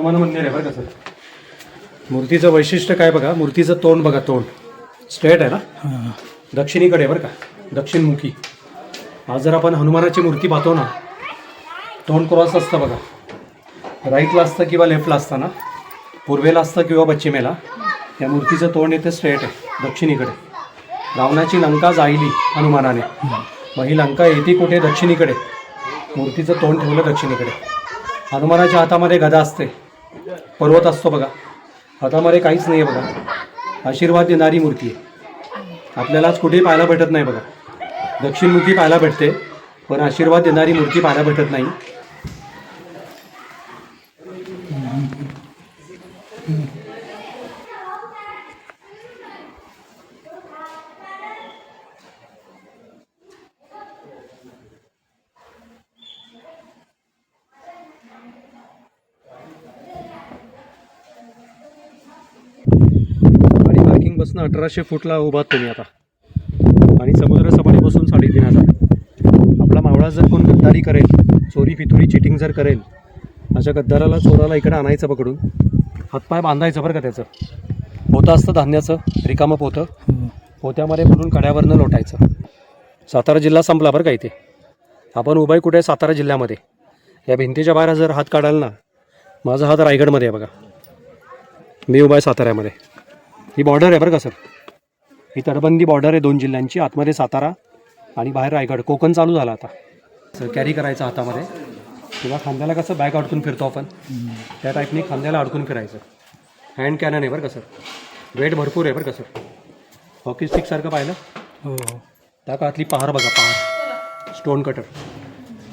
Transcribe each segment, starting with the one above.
हनुमान मंदिर आहे बरं का सर. मूर्तीचं वैशिष्ट्य काय बघा, मूर्तीचं तोंड बघा, तोंड स्ट्रेट आहे ना, दक्षिणीकडे बरं का, दक्षिणमुखी. आज जर आपण हनुमानाची मूर्ती पाहतो ना, तोंड क्रॉस असतं बघा, राईटला असतं किंवा लेफ्टला असतं ना, पूर्वेला असतं किंवा पश्चिमेला. त्या मूर्तीचं तोंड येते स्ट्रेट आहे दक्षिणीकडे. रावणाची लंका जाईली हनुमानाने, मग ही लंका येते कुठे? दक्षिणीकडे. मूर्तीचं तोंड ठेवलं दक्षिणीकडे. हनुमानाच्या हातामध्ये गदा असते, पर्वत असतो बघा, हातामध्ये काहीच नाही आहे बघा. आशीर्वाद देणारी मूर्ती आहे. आपल्यालाच कुठेही पाहायला भेटत नाही बघा. दक्षिणमुखी पाहायला भेटते, पण आशीर्वाद देणारी मूर्ती पाहायला भेटत नाही. आणि पार्किंगपासून 1800 फूटला उभात तुम्ही आता, आणि समुद्र सपाटीपासून 3500. आपला मावळा जर कोण गद्दारी करेल, चोरी फितुरी चिटिंग जर करेल, अशा गद्दाराला चोराला इकडे आणायचं पकडून, हातपाय बांधायचं बरं का. त्याचं पोतं असतं धान्याचं, रिकामं पोतं, पोत्यामध्ये भरून कड्यावरनं लोटायचं. सातारा जिल्हा संपला बरं का इथे. आपण उभा आहे कुठे? सातारा जिल्ह्यामध्ये. या भिंतीच्या बाहेर जर हात काढाल ना, माझा हात रायगडमध्ये आहे बघा, मी उभा आहे साताऱ्यामध्ये. ही बॉर्डर आहे बरं का सर, ही तटबंदी बॉर्डर आहे 2 जिल्ह्यांची. आतमध्ये सातारा आणि बाहेर रायगड. कोकण चालू झाला आता. सर कॅरी करायचं हातामध्ये, किंवा खांद्याला कसं बॅग अडकून फिरतो आपण, त्या टाईपने खांद्याला अडकून फिरायचं. हँड कॅनन आहे बरं का सर, वेट भरपूर आहे बरं का सर. हॉकी स्टिकसारखं पाहिलं हो. त्या काळातली पहार बघा, पहार, स्टोन कटर.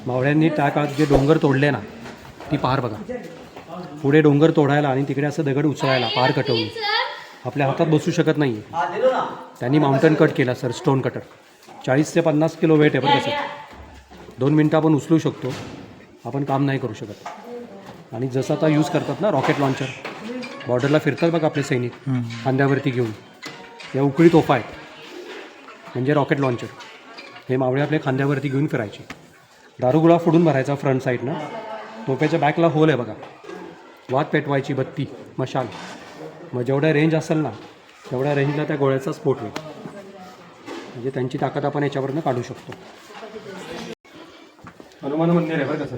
मावळ्यांनी त्या काळात जे डोंगर तोडले ना, ती पहार बघा. पुढे डोंगर तोडायला आणि तिकडे असं दगड उचलायला पहार कटवली. आपल्या हातात बसू शकत नाही, त्यांनी माउंटन कट केला सर, स्टोन कटर. 40 ते 50 किलो वेट आहे बरं का सर. 2 मिनटं आपण उचलू शकतो, आपण काम नाही करू शकत. आणि जसं आता यूज करतात ना रॉकेट लॉन्चर, बॉर्डरला फिरतात बघा आपले सैनिक खांद्यावरती घेऊन, या उकळी तोफा आहेत, म्हणजे रॉकेट लॉन्चर. हे मावळे आपल्या खांद्यावरती घेऊन फिरायचे. दारुगोळा फोडून भरायचा फ्रंट साईडनं. तोफ्याच्या बॅकला होल आहे बघा, वात पेटवायची बत्ती, मशाल. मग जेवढ्या रेंज असेल ना, तेवढ्या रेंजला त्या गोळ्याचा स्फोट होईल. म्हणजे त्यांची ताकद आपण याच्यावरनं काढू शकतो. हनुमान मंदिर आहे बरं का सर.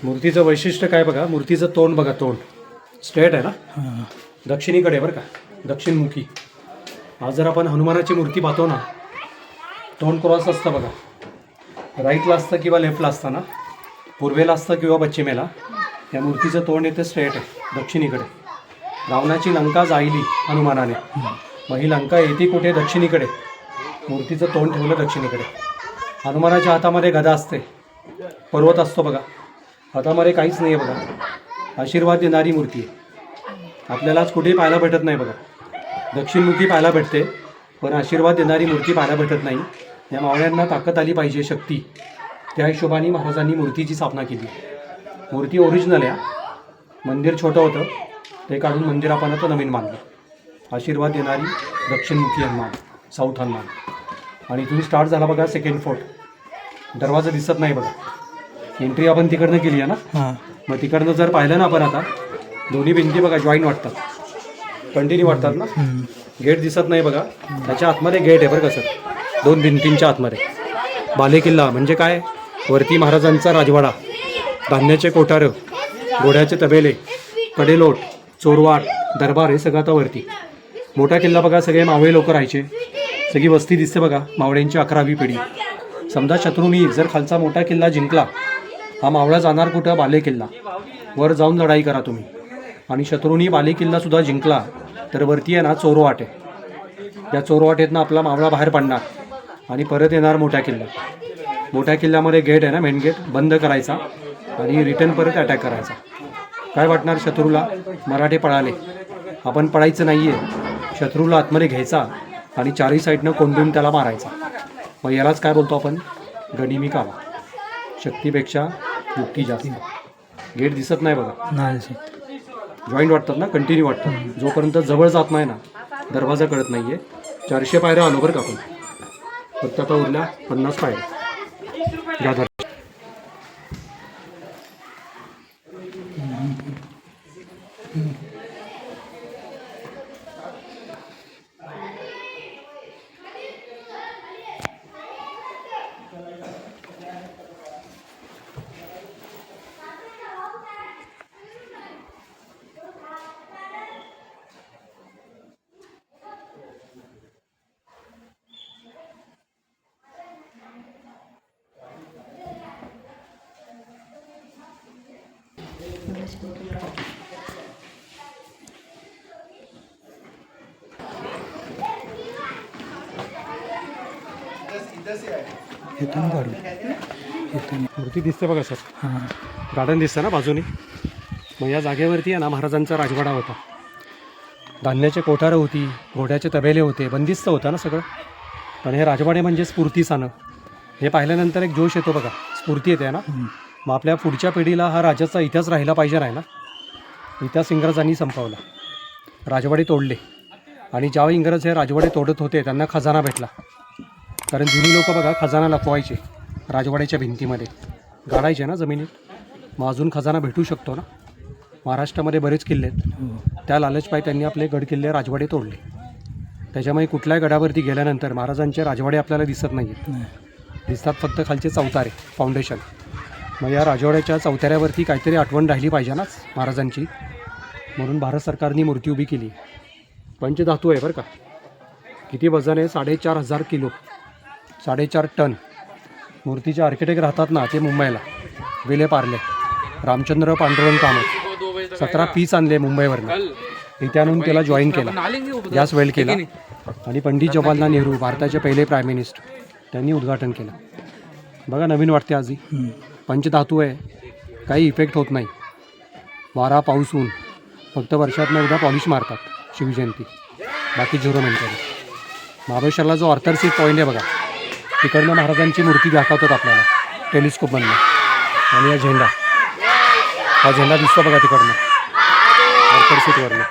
मूर्तीचं वैशिष्ट्य काय बघा, मूर्तीचं तोंड बघा, तोंड स्ट्रेट आहे ना, दक्षिणीकडे बरं का, दक्षिणमुखी. आज जर आपण हनुमानाची मूर्ती पाहतो ना, तोंड क्रॉस असतं बघा, राईटला असतं किंवा लेफ्टला असतं ना, पूर्वेला असतं किंवा पश्चिमेला. त्या मूर्तीचं तोंड येतं स्ट्रेट आहे दक्षिणीकडे. रावणाची लंका जाईली हनुमानाने, मग ही लंका येते कुठे? दक्षिणीकडे. मूर्तीचं तोंड ठेवलं दक्षिणीकडे. हनुमानाच्या हातामध्ये गदा असते, पर्वत असतो बघा, हातामध्ये काहीच नाही आहे बघा. आशीर्वाद देणारी मूर्ती आहे. आपल्यालाच कुठेही पाहायला भेटत नाही बघा. दक्षिणमुखी पाहायला भेटते, पण आशीर्वाद देणारी मूर्ती पाहायला भेटत नाही. या मावळ्यांना ताकद आली पाहिजे, शक्ती. त्या हिशोबाने महाराजांनी मूर्तीची स्थापना केली. मूर्ती ओरिजिनल आहे. मंदिर छोटं होतं, ते काढून मंदिर आपण आता नवीन बांधलं. आशीर्वाद देणारी दक्षिणमुखी हनुमान, साऊथ हनुमान. आणि इथून स्टार्ट झाला बघा सेकंड फोर्ट. दरवाजा दिसत नाही बघा, एंट्री आपण तिकडनं केली आहे ना. मग तिकडनं जर पाहिलं ना आपण आता, दोन्ही भिंती बघा जॉईन वाटतात, कंटिन्यू वाटतात ना. गेट दिसत नाही बघा, त्याच्या आतमध्ये गेट आहे बरं का सर, 2 भिंतींच्या आतमध्ये. बालेकिल्ला म्हणजे काय? वरती महाराजांचा राजवाडा, धान्याचे कोठारं, घोड्याचे तबेले, कडेलोट, चोरवाट, दरबार, हे सगळं आता वरती. मोठा किल्ला बघा, सगळे मावळे लोक राहायचे, सगळी वस्ती दिसते बघा, मावळ्यांची 11वी पिढी. समजा शत्रूंनी जर खालचा मोठा किल्ला जिंकला, हा मावळा जाणार कुठं? बालेकिल्ला. वर जाऊन लढाई करा तुम्ही. आणि शत्रूंनी बालेकिल्लासुद्धा जिंकला तर वरती आहे ना चोरवाट आहे. त्या चोरवाटेतनं आपला मावळा बाहेर पडणार आणि परत येणार मोठ्या किल्ला. मोठ्या किल्ल्यामध्ये गेट आहे ना, मेन गेट बंद करायचा आणि रिटर्न परत अटॅक करायचा. काय वाटणार शत्रूला? मराठे पळाले, आपण पळायचं नाही आहे. शत्रूला आतमध्ये घ्यायचा आणि 4ही साईडनं कोंडून त्याला मारायचा. मग यालाच काय बोलतो आपण? गनिमी कावा. शक्तीपेक्षा युक्ती जास्त. गेट दिसत नाही बघा, नाही जॉईंट वाटतात ना, कंटिन्यू वाटतात. जोपर्यंत जवळ जात नाही ना, दरवाजा कळत नाही आहे. 400 पायऱ्या आलो बरं का आपण, फक्त आता उरल्या 50 पायऱ्या. इथून काढू. मूर्ती दिसते बघा सर, हां गार्डन दिसतं ना बाजूने. मग या जागेवरती आहे ना महाराजांचा राजवाडा होता. धान्याचे कोठारं होती, घोड्याचे तबेले होते, बंदिस्त होतं ना सगळं. पण हे राजवाडे म्हणजे स्फूर्तीसानं. हे पाहिल्यानंतर एक जोश येतो बघा, स्फूर्ती येते ना. मग आपल्या पुढच्या पिढीला हा राजाचा इतिहास राहिला पाहिजे नाही ना. इतिहास इंग्रजांनी संपवला, राजवाडे तोडले. आणि ज्यावेळी इंग्रज हे राजवाडे तोडत होते त्यांना खजाना भेटला. कारण जुनी लोक बघा खजाना लपवायचे राजवाड्याच्या भिंतीमध्ये, गाडायचे ना जमिनीत. मग अजून खजाना भेटू शकतो ना. महाराष्ट्रामध्ये बरेच किल्ले आहेत. त्या लालचपायी त्यांनी आपले गडकिल्ले राजवाडे तोडले. त्याच्यामुळे कुठल्याही गडावरती गेल्यानंतर महाराजांचे राजवाडे आपल्याला दिसत नाही आहेत. दिसतात फक्त खालचे चौतारे, फाउंडेशन. मग या राजवाड्याच्या चौताऱ्यावरती काहीतरी आठवण राहिली पाहिजे ना महाराजांची. म्हणून भारत सरकारने मूर्ती उभी केली. पंचधातू आहे बरं का. किती वजन आहे? 4,500 किलो, 4.5 टन. मूर्तीचे आर्किटेक्ट राहतात ना ते मुंबईला, विले पार्ले, रामचंद्र पांडुरंग कामत. 17 पीस आणले मुंबईवरनं. इथे आणून त्याला जॉईन केला, गॅस वेल्ड केला. आणि पंडित जवाहरलाल नेहरू, भारताचे पहिले प्राईम मिनिस्टर, त्यांनी उद्घाटन केलं. बघा नवीन वाटते आजही. पंचधातू आहे, काही इफेक्ट होत नाही. वारा पाऊस ऊन, फक्त वर्षातनं एकदा पॉलिश मारतात शिवजयंती, बाकी 0 मिनिटं. महाबळेश्वरला जो ऑर्थरसीट पॉईंट आहे बघा, तिकडनं महाराजांची मूर्ती दाखवतात आपल्याला टेलिस्कोपमधनं. आणि हा झेंडा दिसतो बघा तिकडनं ऑर्थरसीटवरनं.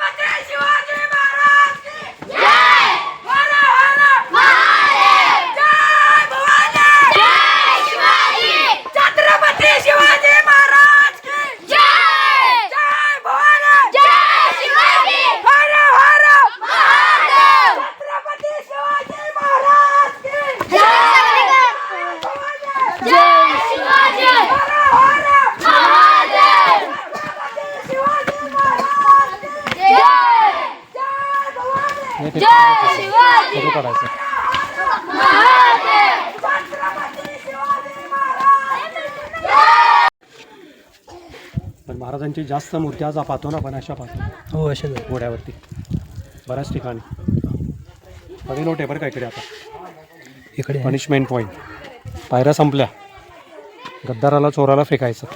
फोटो काढायचा. पण महाराजांची जास्त मूर्ती आज पाहतो ना आपण, अशा पाहतो. हो अशा घोड्यावरती बऱ्याच ठिकाणी. कडेलोट आहे बरं काहीतरी आता. इकडे पनिशमेंट पॉईंट. पायऱ्या संपल्या, गद्दाराला चोराला फेकायचं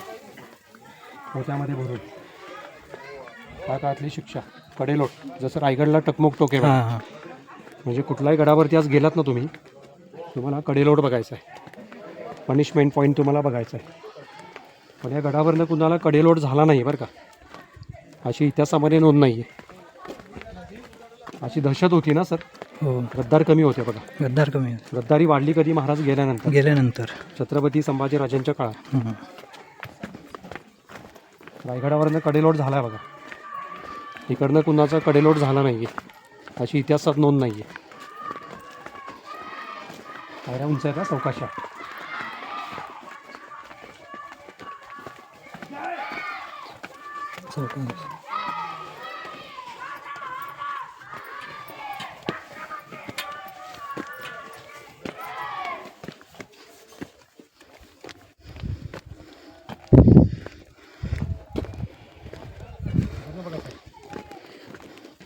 पोत्यामध्ये भरून. त्या काळातली शिक्षा. कडेलोट, जसं रायगडला टकमोक टोके. हां हां. म्हणजे कुठल्याही गडावरती आज गेलात ना तुम्ही, तुम्हाला कडेलोट बघायचं आहे, पनिशमेंट पॉईंट तुम्हाला बघायचं आहे. पण या गडावरनं कुणाला कडेलोट झाला नाही बरं का, अशी इतिहासामध्ये नोंद नाही आहे. अशी दहशत होती ना सर. हो. गद्दार कमी होते बघा. गद्दार कमी गद्दारी वाढली कधी? महाराज गेल्यानंतर. छत्रपती संभाजीराजांच्या काळात. रायगडावरनं कडेलोट झाला आहे बघा. इकडनं कुणाचा कडेलोट झाला नाही आहे, अशी इतिहासात नोंद नाही आहे. पायऱ्या उंच आहे का? चौकाशा.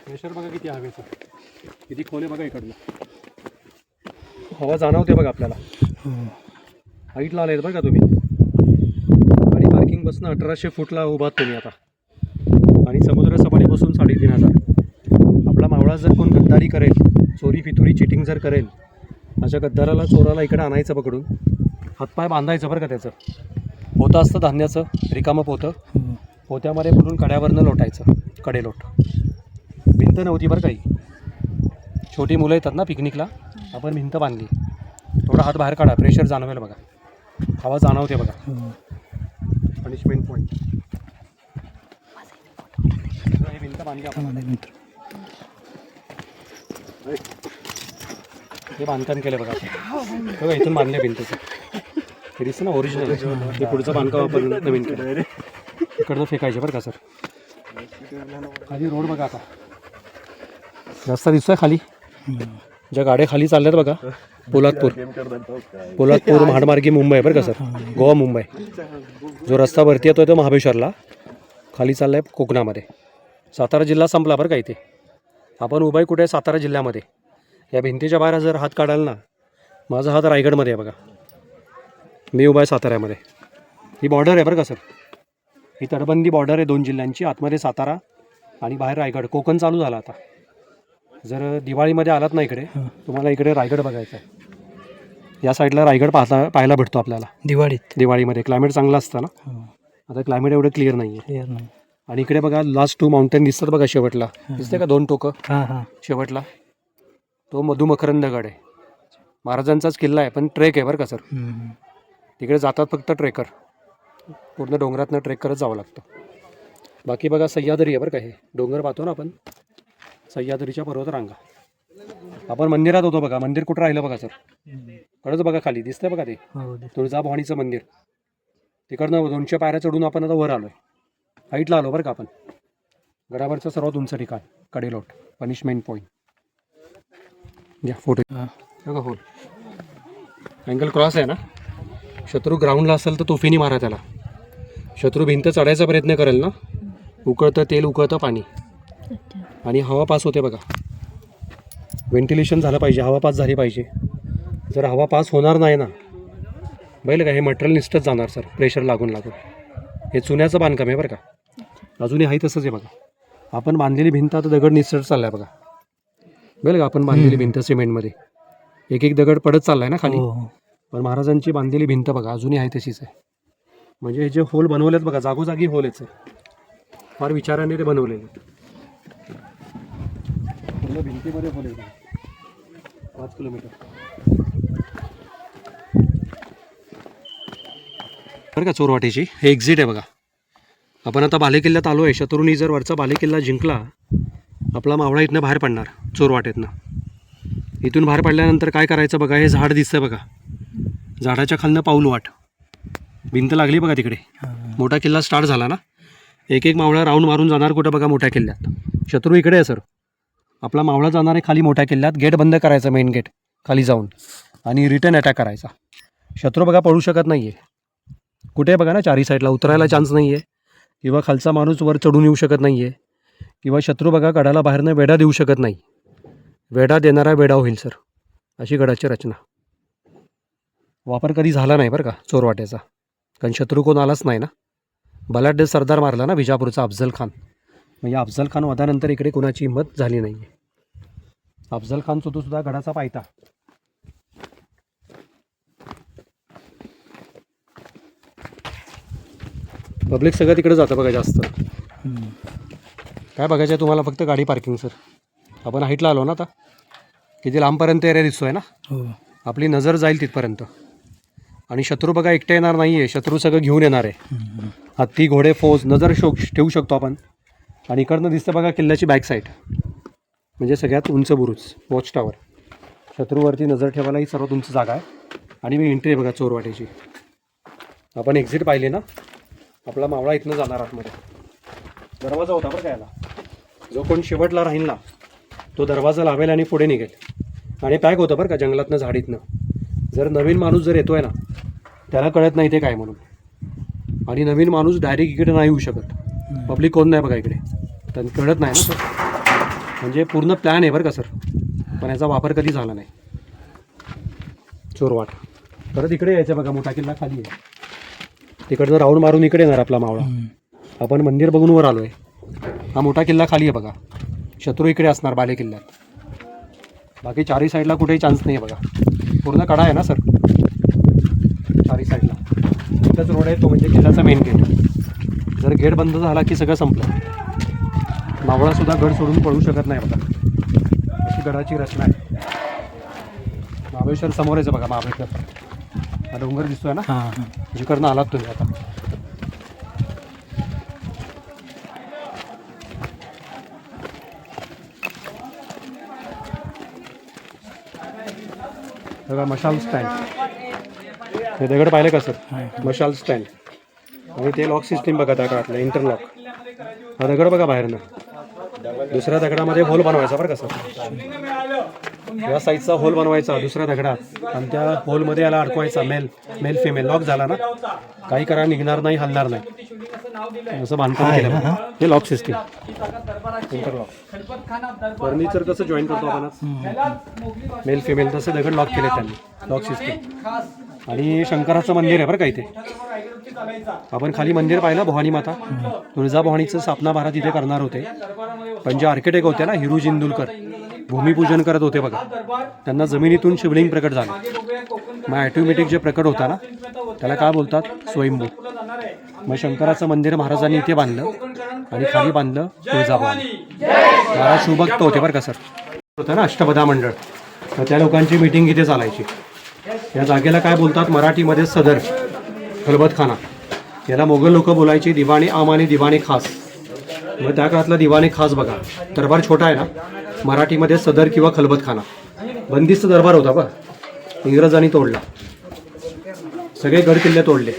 प्रेशर बघा किती हवेचं, किती खोले बघा इकडनं. हवा जाणवते बघा आपल्याला. हाईटला आले बघा तुम्ही. आणि पार्किंग बसनं 1800 फूटला उभात तुम्ही आता. आणि समुद्र सपाटीपासून 3,500. आपला मावळा जर कोण गद्दारी करेल, चोरी फितुरी चिटिंग जर करेल, अशा गद्दाराला चोराला इकडे आणायचं पकडून, हातपाय बांधायचं बरं का. त्याचं पोतं असतं धान्याचं, रिकामं पोतं. पोत्यामध्ये भरून कड्यावरनं लोटायचं, कडेलोट. भिंत नव्हती बरं काही. छोटी मुलं येतात ना पिकनिकला, आपण भिंत बांधली. थोडा हात बाहेर काढा, प्रेशर जाणवेल बघा, हवा जाणवते बघा. Punishment point. हे भिंत बांधली आपण. हे बांधकाम केलं बघा आपण. इथून बांधले भिंतीचं. हे दिसतं ना ओरिजिनल. हे पुढचं बांधकाम आपण नवीन केलं. इकडचं फेकायचे बरं का सर. खाली रोड बघा आता. रस्ता दिसतोय खाली. ज्या गाड्या खाली चालल्यात बघा, पोलादपूर महाडमार्गी मुंबई बरं का सर. गोवा मुंबई. जो रस्ता वरती येतो तो महाबळेश्वरला, खाली चाललं आहे कोकणामध्ये. सातारा जिल्हा संपला बरं का इथे. आपण उभा आहे कुठे आहे? सातारा जिल्ह्यामध्ये. या भिंतीच्या बाहेर जर हात काढाल ना, माझा हात रायगडमध्ये आहे बघा. मी उभा आहे साताऱ्यामध्ये. ही बॉर्डर आहे बरं का सर. ही तटबंदी बॉर्डर आहे 2 जिल्ह्यांची. आतमध्ये सातारा आणि बाहेर रायगड. कोकण चालू झाला आता. जर दिवाळीमध्ये आलात ना इकडे, तुम्हाला इकडे रायगड बघायचा आहे. या साईडला रायगड पाहायला भेटतो आपल्याला दिवाळीमध्ये. क्लायमेट चांगलं असतं ना. आता क्लायमेट एवढं क्लिअर नाही आहे. आणि इकडे बघा लास्ट 2 माउंटेन दिसतात बघा शेवटला. दिसते का 2 टोकं शेवटला? तो मधुमकरंदगड आहे. महाराजांचाच किल्ला आहे, पण ट्रेक आहे बरं का सर. तिकडे जातात फक्त ट्रेकर. पूर्ण डोंगरातनं ट्रेक करत जावं लागतं. बाकी बघा सह्याद्री आहे बरं का. हे डोंगर पाहतो ना आपण, सह्याद्रीच्या पर्वतरांगा. आपण मंदिरात होतो बघा. मंदिर कुठं राहिलं बघा सर? कडच बघा खाली दिसतंय बघा ते तुळजाभवानीचं मंदिर. तिकडनं 200 पायऱ्या चढून आपण आता वर आलोय. हाईटला आलो बरं का आपण. गडावरचं सर्वात उंच ठिकाण कडेलोट, पनिशमेंट पॉईंट. घ्या फोटो बघा. होल अँगल क्रॉस आहे ना. शत्रू ग्राउंडला असेल तर तोफीनी मारा त्याला. शत्रू भिंत चढायचा प्रयत्न करेल ना, उकळतं तेल, उकळतं पाणी आणि हवा पास होते बघा. व्हेंटिलेशन झालं पाहिजे, हवा पास झाली पाहिजे. जर हवा पास होणार नाही ना, बघितलं का, हे मटेरियल निसटत जाणार सर, प्रेशर लागून. हे चुन्याचं बांधकाम आहे बरं का. अजूनही आहे तसंच आहे बघा. आपण बांधलेली भिंत आता दगड निसटत चाललाय बघा. बघितलं का, आपण बांधलेली भिंत सिमेंटमध्ये एक एक दगड पडत चाललाय ना खाली. पण महाराजांची बांधलेली भिंत बघा अजूनही आहे तशीच आहे. म्हणजे हे जे होल बनवलेत बघा, जागोजागी होल आहेत. फार विचाराने ते बनवलेले. पूर्ण भिंतीमध्ये होल आहे 5 किलोमीटर बरं का. चोरवाटेची हे एक्झिट आहे बघा. आपण आता बालेकिल्ल्यात आलो आहे. शत्रूंनी जर वरचा बालेकिल्ला जिंकला, आपला मावळा इथनं बाहेर पडणार चोरवाटेतनं. इथून बाहेर पडल्यानंतर काय करायचं बघा. हे झाड दिसतंय बघा, झाडाच्या खालनं पाऊल वाट. भिंत लागली बघा तिकडे. मोठा किल्ला स्टार्ट झाला ना. एक एक मावळा राऊंड मारून जाणार कुठं बघा, मोठ्या किल्ल्यात. शत्रू इकडे आहे सर. आपला मावळा जाणार आहे खाली मोठ्या किल्ल्यात. गेट बंद करायचा, मेन गेट खाली जाऊन, आणि रिटर्न अटॅक करायचा. शत्रू बघा पळू शकत नाही आहे. कुठे बघा ना, चारी साईडला उतरायला चान्स नाही आहे, किंवा खालचा माणूस वर चढून येऊ शकत नाही आहे, किंवा शत्रू बघा गडाला बाहेरनं वेढा देऊ शकत नाही. वेढा देणारा वेढा होईल सर, अशी गडाची रचना. वापर कधी झाला नाही बरं का चोरवाट्याचा, कारण शत्रू कोण आलाच नाही ना. बलाढ्य सरदार मारला ना विजापूरचा, अफजल खान. म्हणजे अफजल खान वधानंतर इकडे कोणाची हिंमत झाली नाही. अफजल खान सुद्धा गडाचा पायथा. पब्लिक सगळं तिकडे जातं बघा जास्त. काय बघायचं आहे तुम्हाला? फक्त गाडी पार्किंग सर. आपण हाईटला आलो ना आता. किती लांबपर्यंत एरिया दिसतोय ना. आपली नजर जाईल तिथपर्यंत. आणि शत्रू बघा एकटे येणार नाही आहे, शत्रू सगळं घेऊन येणार आहे. हत्ती, घोडे, फौज नजर ठेवू शकतो आपण. आणि इकडनं दिसतं बघा किल्ल्याची बॅक साईड, म्हणजे सगळ्यात उंच बुरुज, वॉच टॉवर. शत्रूवरती नजर ठेवायला ही सर्वात उंच जागा आहे. आणि मी एंट्री आहे बघा चोरवाटेची. आपण एक्झिट पाहिली ना, आपला मावळा इथनं जाणार आतमध्ये. दरवाजा होता बरं का याला. जो कोण शेवटला राहील ना, तो दरवाजा लावेल आणि पुढे निघेल. आणि पॅक होतं बरं का जंगलातनं, झाडीतनं. जर नवीन माणूस जर येतोय ना, त्याला कळत नाही ते काय म्हणून. आणि नवीन माणूस डायरेक्ट इकडे नाही येऊ शकत. पब्लिक कोण नाही बघा इकडे, तर कळत नाही ना सर. म्हणजे पूर्ण प्लॅन आहे बरं का सर, पण याचा वापर कधी झाला नाही. चोरवाट. परत इकडे यायचं बघा, मोठा किल्ला खाली आहे. तिकडनं राऊंड मारून इकडे येणार आपला मावळा. आपण मंदिर बघून वर आलो आहे. हा मोठा किल्ला खाली आहे बघा. शत्रू इकडे असणार बाले किल्ल्यात. बाकी चारी साईडला कुठेही चान्स नाही आहे बघा. पूर्ण कडा आहे ना सर चारी साईडला. इथंच रोड आहे तो, म्हणजे किल्ल्याचा मेन गेट. जर गेट बंद झाला की सगळं संपलं. मावळासुद्धा गड सोडून पळू शकत नाही बघा, अशी गडाची रचना आहे. महाबळेश्वर समोर यायचं बघा, महाबळेश्वर. हा डोंगर दिसतोय ना, जिकडनं आलात तुम्ही आता. बघा मशाल स्टँड. हे दगड पाहिले का सर? मशाल स्टँड. आणि ते लॉक सिस्टीम बघा दगडातलं, इंटरलॉक. हा दगड बघा बाहेरनं. दुसऱ्या दगडामध्ये होल बनवायचा बरं का सर. या साईजचा होल बनवायचा दुसऱ्या दगडात आणि त्या होलमध्ये याला अडकवायचा मेल फिमेल लॉक झाला ना काही करा निघणार नाही हलणार नाही असं बांधकाम केलं हे लॉक सिस्टीम इंटरलॉक फर्निचर कसं जॉईन करतो आपण मेल फिमेल तसे दगड लॉक केले त्यांनी लॉक सिस्टीम आणि शंकराचं मंदिर आहे बरं का इथे आपण खाली मंदिर पाहिलं भवानी माता तुळजाभवानीचं स्थापना भारत इथे करणार होते पण जे आर्किटेक्ट होते ना हिरू जिंदुलकर भूमिपूजन करत होते बघा त्यांना जमिनीतून शिवलिंग प्रकट झालं मग ॲटोमॅटिक जे प्रकट होता ना त्याला काय बोलतात स्वयंभू मग शंकराचं मंदिर महाराजांनी इथे बांधलं आणि खाली बांधलं तुळजाभवानी महाराज शिवभक्त होते बरं का सर होतं ना अष्टपदा मंडळ तर त्या लोकांची मीटिंग इथे चालायची या जागेला काय बोलतात मराठीमध्ये सदर खलबतखाना याला मोगल लोक बोलायचे दिवाणी आम आणि दिवाणी खास मग त्या काळातला दिवाणी खास बघा दरबार छोटा आहे ना मराठीमध्ये सदर किंवा खलबतखाना बंदिस्त दरबार होता बघ इंग्रजांनी तोडला सगळे गड किल्ले तोडले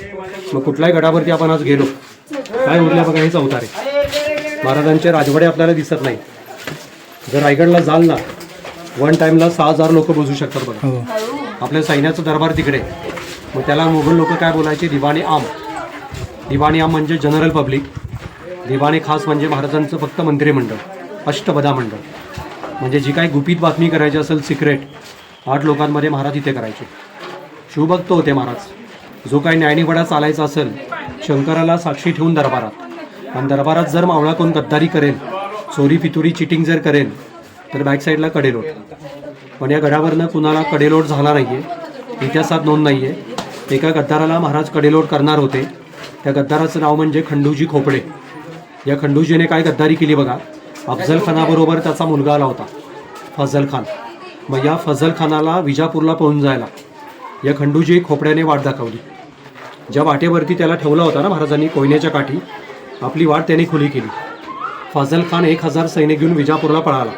मग कुठल्याही गडावरती आपण आज गेलो काय उरल्या बघा हे चौतारे महाराजांचे राजवाडे आपल्याला दिसत नाही जर रायगडला जाल ना वन टाइमला 6,000 लोक बसू शकतात बघा आपल्या सैन्याचं दरबार तिकडे मग त्याला मोगल लोक काय बोलायचे दिवाणी आम म्हणजे जनरल पब्लिक दिवाणी खास म्हणजे महाराजांचं फक्त मंत्रिमंडळ अष्टपदा मंडळ म्हणजे जी काही गुपित बातमी करायची असेल सिक्रेट 8 लोकांमध्ये महाराज इथे करायचे शिवभक्त होते महाराज जो काही न्यायनिवाडा चालायचा असेल शंकराला साक्षी ठेवून दरबारात आणि दरबारात जर मावळा कोण गद्दारी करेल चोरी फितुरी चिटिंग जर करेल तर बॅक साईडला कडेलोट पण या गडावरनं कुणाला कडेलोट झाला नाही आहे इतिहासात नोंद नाही आहे एका गद्दाराला महाराज कडेलोट करणार होते त्या गद्दाराचं नाव म्हणजे खंडूजी खोपडे या खंडूजीने काय गद्दारी केली बघा अफजल खानाबरोबर त्याचा मुलगा आला होता फजल खान मग या फजल खानाला विजापूरला पळून जायला या खंडूजी खोपड्याने वाट दाखवली ज्या वाटेवरती त्याला ठेवला होता ना महाराजांनी कोयनेच्या काठी आपली वाट त्याने खुली केली फजल खान 1000 सैनिक घेऊन विजापूरला पळाला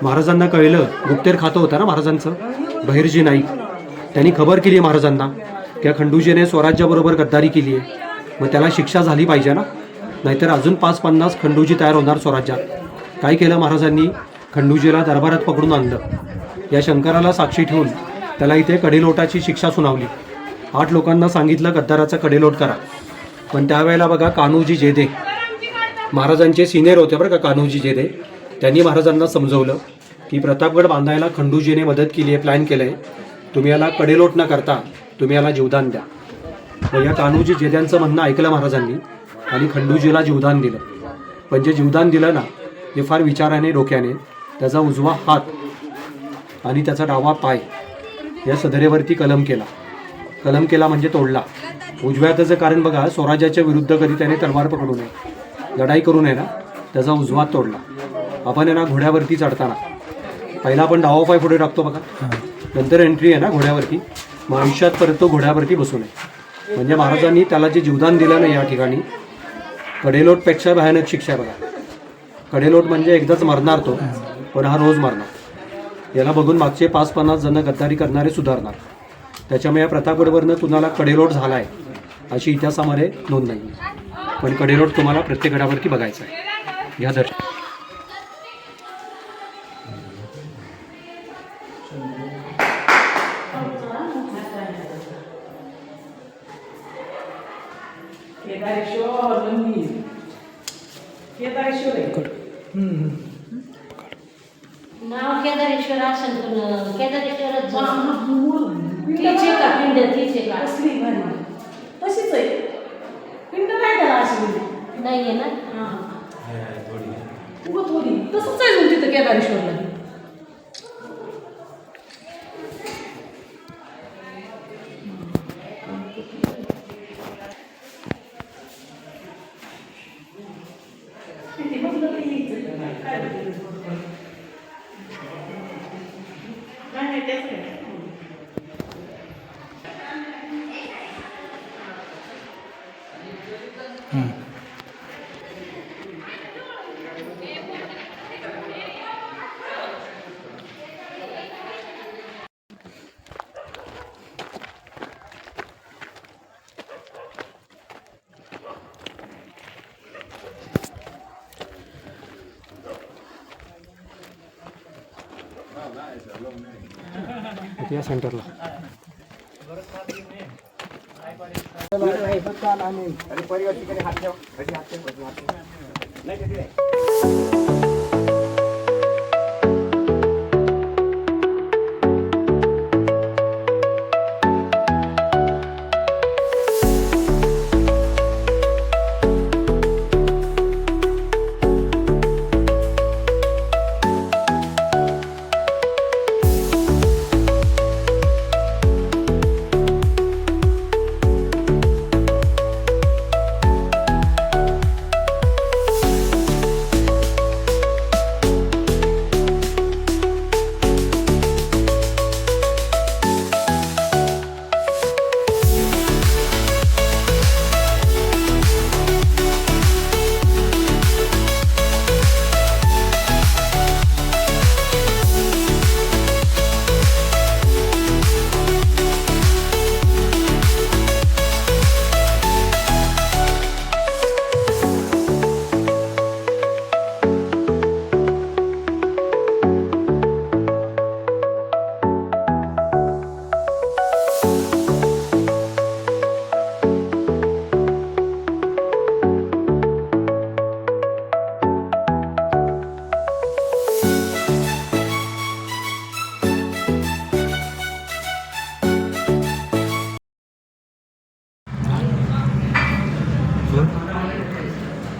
महाराजांना कळलं गुप्तेर खातं होतं ना महाराजांचं बहिर्जी नाईक त्यांनी खबर केली महाराजांना त्या खंडूजीने स्वराज्याबरोबर गद्दारी केली आहे मग त्याला शिक्षा झाली पाहिजे ना नाहीतर अजून 5-50 खंडूजी तयार होणार स्वराज्यात काय केलं महाराजांनी खंडूजीला दरबारात पकडून आणलं या शंकराला साक्षी ठेवून त्याला इथे कडेलोटाची शिक्षा सुनावली 8 लोकांना सांगितलं गद्दाराचा कडेलोट करा पण त्यावेळेला बघा कान्होजी जेधे महाराजांचे सिनियर होते बरं का कान्होजी जेधे त्यांनी महाराजांना समजवलं की प्रतापगड बांधायला खंडूजीने मदत केली आहे प्लॅन केलं आहे तुम्ही याला कडेलोट न करता तुम्ही याला जीवदान द्या मग या कान्होजी जेध्यांचं म्हणणं ऐकलं महाराजांनी आणि खंडूजीला जीवदान दिलं पण जे जीवदान दिलं ना ते फार विचाराने डोक्याने त्याचा उजवा हात आणि त्याचा डावा पाय या सदरेवरती कलम केला म्हणजे तोडला उजव्या त्याचं कारण बघा स्वराज्याच्या विरुद्ध कधी त्याने तलवार पकडू नये लढाई करू नये ना त्याचा उजवा तोडला आपण आहे ना घोड्यावरती चढताना पहिला आपण डावा पाय पुढे टाकतो बघा नंतर एंट्री आहे ना घोड्यावरती मग आयुष्यात परत तो घोड्यावरती बसू नये म्हणजे महाराजांनी त्याला जे जीवदान दिलं नाही या ठिकाणी कडेलोटपेक्षा भयानक शिक्षा बघा कडेलोट म्हणजे एकदाच मरणार तो पण हा रोज मरणार याला बघून मागचे 5-50 जण गद्दारी करणारे सुधारणार त्याच्यामुळे या प्रतापगडवरनं कुणाला कडेलोट झाला आहे अशी इतिहासामध्ये नोंद नाही पण कडेलोट तुम्हाला प्रत्येक गडावरती बघायचं आहे घ्या दर्शन नाव केदारेश्वर असेल पण केदारेश्वरच तीच आहे का पिंड तीच आहे का असली भारी तशीच आहे पिंड काय त्याला अशी नाही आहे ना उगं थोडी तसंच आहे म्हणून तिथं केदारेश्वरला Nice, I love इथे या सेंटरला.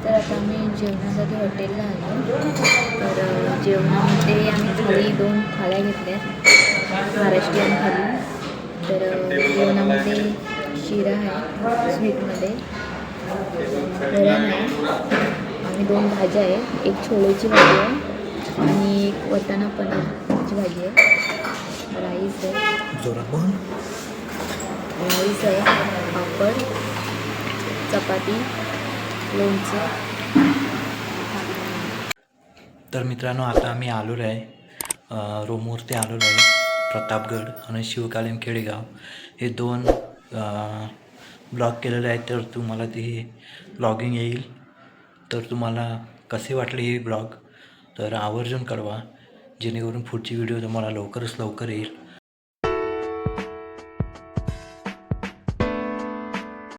तर आता आम्ही जेवणासाठी हॉटेलला आलो. तर जेवणामध्ये आम्ही थाळी 2 थाळ्या घेतल्या महाराष्ट्रीयन थाळी. तर जेवणामध्ये शिरा आहे, स्वीटमध्ये वरण आहे आणि 2 भाज्या आहे. एक छोलेची भाजी आहे आणि एक वाटाणा पनीरची भाजी आहे. राईस आहे, जोरात बोल. राईस आहे, पापड, चपाती, लोणचं. तर मित्रांनो, आता आम्ही आलेलो आहे रूमवरती आलेलो आहे. प्रतापगड आणि शिवकालीन खेडेगाव हे 2 ब्लॉग केलेले आहेत. तर तुम्हाला ते ब्लॉगिंग येईल. तर तुम्हाला कसे वाटले हे ब्लॉग तर आवर्जून कळवा, जेणेकरून पुढची व्हिडिओ तुम्हाला लवकरच लवकर येईल.